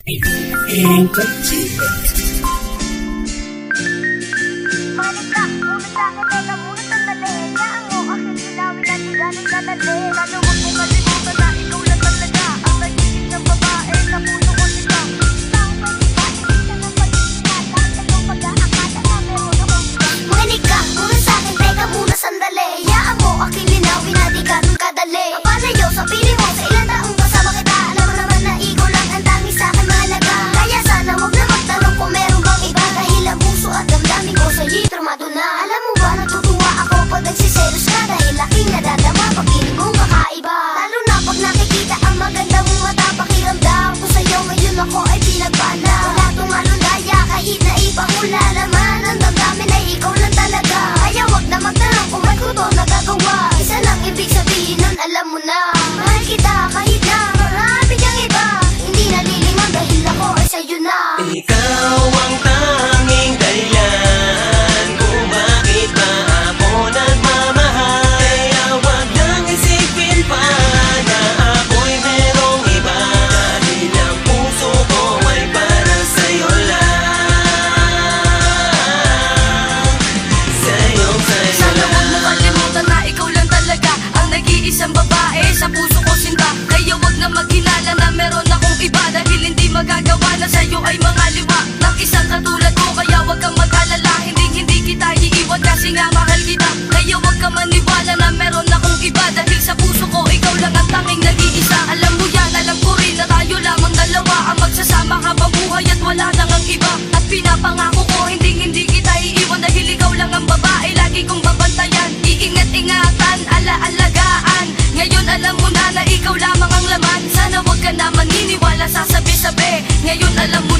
Entertainment. Balik ka, muna sa'kin, teka muna sandali. Hayaan mo, aking linawin at di galing kadali. Sana huwag mong kalimutan na ikaw lang talaga ang nagiging ng babae na puso ko sila. Tao pwede ba, hindi ka nang pag-iingat at iyong pag-aakala na meron akong iba. Makinig ka muna sa'kin, teka muna sandali. Hayaan mo, aking linawin na di ganun kadali. Ang palayo sa pili mo, sa ilang taong kasama kita. Alam mo naman na ikaw lang ang tanging sa'kin mahalaga. Kaya sana huwag na magtanong kung meron bang iba. Dahil ang puso at damdamin ko sa'yo'y trumado na. Alam mo ba, natutuwa ako pag nagsiselos ka. Dahil aking nadadama pag piling mong kakaiba. Lalo na pag nakikita ang maganda mong mata. Pakiramdam ko sa'yo ngayon ako ay pinagpala. Wala tong alundaya kahit na ipahula. Laman ang damdamin ay ikaw lang talaga. Kaya wag na magtanong kung ba't ko to nagagawa. Isa lang ibig sabihin nun, alam mo na. Mahal kita kahit na marami kang iba. Hindi nalilimang dahil ako ay sa'yo na. Ikaw ang tanging dahilan kung bakit ba ako nagmamahal. Kaya wag nang isipin pa na ako'y merong iba. Dahil ang puso ko ay para sa'yo lang. Sa'yo Sana huwag mo lang. kalimutan na ikaw lang talaga ang nag-iisang babae sa puso ko sinta. Kaya wag na maghinala na meron akong iba. Dahil hindi magagawa na sa'yo ay mga liwa ng isang katulad ko. Kaya wag kang mag-alala, hindi kita iiwan kasi nga mahal kita. Kaya wag ka maniwala na meron akong iba. Dahil sa puso ko ikaw lang ang tanging nag-iisa. Alam mo yan, alam ko rin na tayo lamang dalawa ang magsasama habang buhay at wala nang ang iba. At pinapangako ko hindi kita iiwan. Dahil ikaw lang ang babae lagi kong babantayan. Iingat-ingatan, ala-alagaan. Ngayon alam mo na ikaw lamang ang laman. Sana wag ka na maniniwala sa sabi-sabi. Ngayon alam mo